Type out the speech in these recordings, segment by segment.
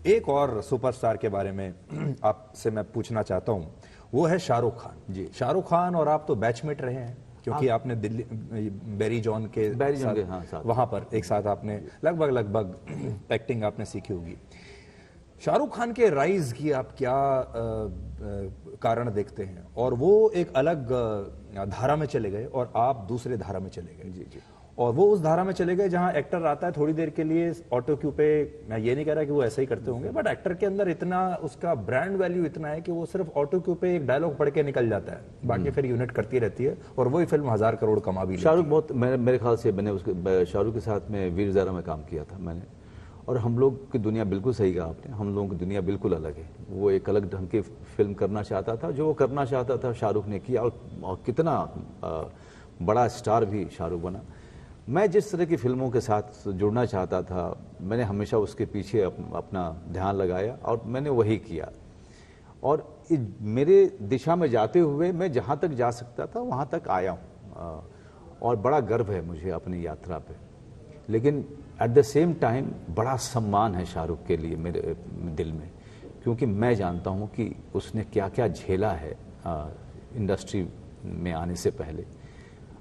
एक और सुपरस्टार के बारे में आपसे मैं पूछना चाहता हूं, वो है शाहरुख खान जी। शाहरुख खान और आप तो बैचमेट रहे हैं, क्योंकि आपने दिल्ली बैरी जॉन के साथ वहां पर एक साथ आपने लगभग एक्टिंग आपने सीखी होगी। शाहरुख खान के राइज की आप क्या कारण देखते हैं? और वो एक अलग धारा में चले गए और आप दूसरे धारा में चले गए जी। और वो उस धारा में चले गए जहां एक्टर आता है थोड़ी देर के लिए ऑटो क्यू पे। मैं ये नहीं कह रहा कि वो ऐसा ही करते होंगे, बट एक्टर के अंदर इतना उसका ब्रांड वैल्यू इतना है कि वो सिर्फ ऑटो क्यू पे एक डायलॉग पढ़ के निकल जाता है, बाकी फिर यूनिट करती रहती है और वही फिल्म 1000 करोड़ कमा भी। शाहरुख बहुत मेरे ख्याल से मैंने उसके शाहरुख के साथ में वीर ज़ारा में काम किया था मैंने, और हम लोग की दुनिया बिल्कुल सही कहा आपने, हम लोगों की दुनिया बिल्कुल अलग है। वो एक अलग ढंग की फिल्म करना चाहता था, जो वो करना चाहता था शाहरुख ने किया, और कितना बड़ा स्टार भी शाहरुख बना। मैं जिस तरह की फिल्मों के साथ जुड़ना चाहता था, मैंने हमेशा उसके पीछे अपना ध्यान लगाया और मैंने वही किया। और मेरे दिशा में जाते हुए मैं जहाँ तक जा सकता था वहाँ तक आया हूँ, और बड़ा गर्व है मुझे अपनी यात्रा पे। लेकिन एट द सेम टाइम बड़ा सम्मान है शाहरुख के लिए मेरे दिल में, क्योंकि मैं जानता हूँ कि उसने क्या क्या झेला है इंडस्ट्री में आने से पहले,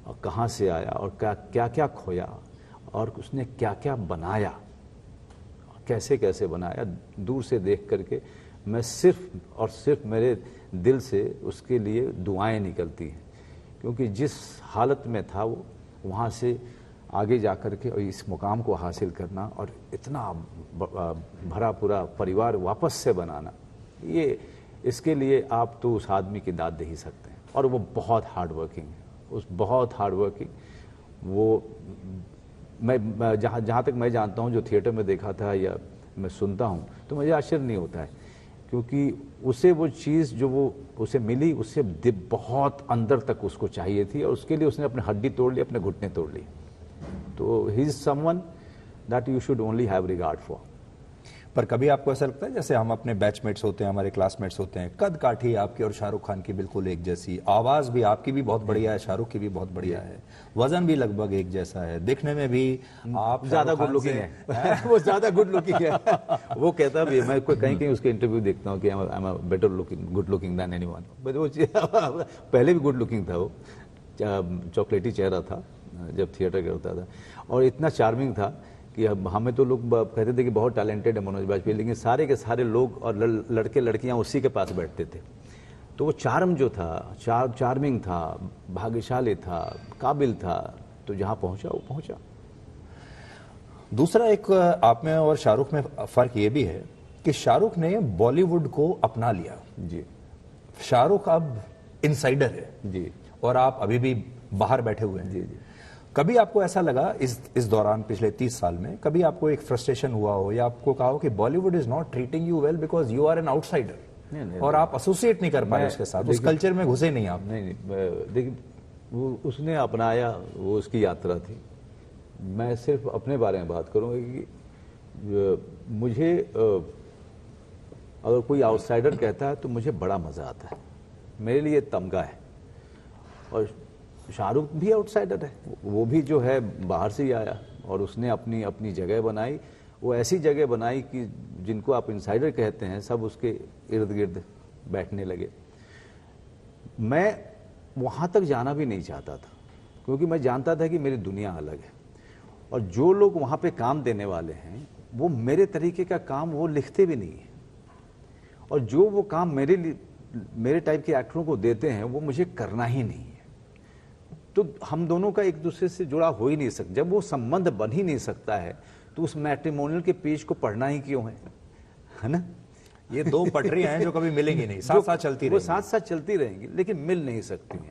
और कहाँ से आया और क्या क्या खोया, और उसने क्या क्या बनाया, कैसे कैसे बनाया। दूर से देख करके मैं सिर्फ और सिर्फ मेरे दिल से उसके लिए दुआएं निकलती हैं, क्योंकि जिस हालत में था वो, वहाँ से आगे जा कर के और इस मुकाम को हासिल करना और इतना भरा पूरा परिवार वापस से बनाना, ये इसके लिए आप तो उस आदमी की दाद दे ही सकते हैं। और वो बहुत हार्ड वर्किंग है, बहुत हार्ड वर्किंग। वो मैं जहाँ तक मैं जानता हूँ, जो थिएटर में देखा था या मैं सुनता हूँ, तो मुझे आश्चर्य नहीं होता है, क्योंकि उसे वो चीज़ जो वो उसे मिली, उससे बहुत अंदर तक उसको चाहिए थी, और उसके लिए उसने अपने हड्डी तोड़ ली, अपने घुटने तोड़ लिए। तो he is someone that you should only have regard for. पर कभी आपको ऐसा लगता है, जैसे हम अपने बैचमेट्स होते हैं, हमारे क्लासमेट्स होते हैं, कद काठी आपकी और शाहरुख खान की बिल्कुल एक जैसी, आवाज भी आपकी भी बहुत बढ़िया है, शाहरुख की भी बहुत बढ़िया है, वजन भी लगभग एक जैसा है, दिखने में भी आप ज्यादा गुड लुकिंग है वो ज्यादा गुड लुकिंग है वो कहता भी है, मैं कहीं कहीं उसके इंटरव्यू देखता हूँ कि I am better looking, good looking than anyone. But वो पहले भी गुड लुकिंग था, वो चॉकलेटी चेहरा था जब थिएटर करता था, और इतना चार्मिंग था कि अब हमें तो लोग कहते थे कि बहुत टैलेंटेड है मनोज बाजपेयी, लेकिन सारे के सारे लोग और लड़के लड़कियां उसी के पास बैठते थे। तो वो चार्म जो था, चार्मिंग था, भाग्यशाली था, काबिल था, तो जहां पहुंचा वो पहुंचा। दूसरा एक आप में और शाहरुख में फर्क ये भी है कि शाहरुख ने बॉलीवुड को अपना लिया जी, शाहरुख अब इनसाइडर है जी, और आप अभी भी बाहर बैठे हुए हैं। जी जी। कभी आपको ऐसा लगा इस दौरान पिछले 30 साल में, कभी आपको एक फ्रस्ट्रेशन हुआ हो या आपको कहा हो कि Bollywood is not treating you well because you are an outsider, और आप एसोसिएट नहीं कर पाए उसके साथ, उस कल्चर में घुसे नहीं आप? नहीं, देखिए वो उसने अपनाया, वो उसकी यात्रा थी। मैं सिर्फ अपने बारे में बात करूंगा कि मुझे अगर कोई आउटसाइडर कहता है तो मुझे बड़ा मजा आता है, मेरे लिए तमगा है। और शाहरुख भी आउटसाइडर है, वो भी जो है बाहर से ही आया, और उसने अपनी अपनी जगह बनाई। वो ऐसी जगह बनाई कि जिनको आप इनसाइडर कहते हैं, सब उसके इर्द गिर्द बैठने लगे। मैं वहाँ तक जाना भी नहीं चाहता था, क्योंकि मैं जानता था कि मेरी दुनिया अलग है, और जो लोग वहाँ पे काम देने वाले हैं वो मेरे तरीके का काम वो लिखते भी नहीं है, और जो वो काम मेरे टाइप के एक्टरों को देते हैं वो मुझे करना ही नहीं है। तो हम दोनों का एक दूसरे से जुड़ा हो ही नहीं सकता। जब वो संबंध बन ही नहीं सकता है तो उस मैट्रिमोनियल के पेज को पढ़ना ही क्यों है ना? ये दो पटरियां हैं जो कभी मिलेंगी नहीं, साथ साथ चलती रहेंगी, वो साथ साथ चलती रहेंगी, लेकिन मिल नहीं सकती हैं।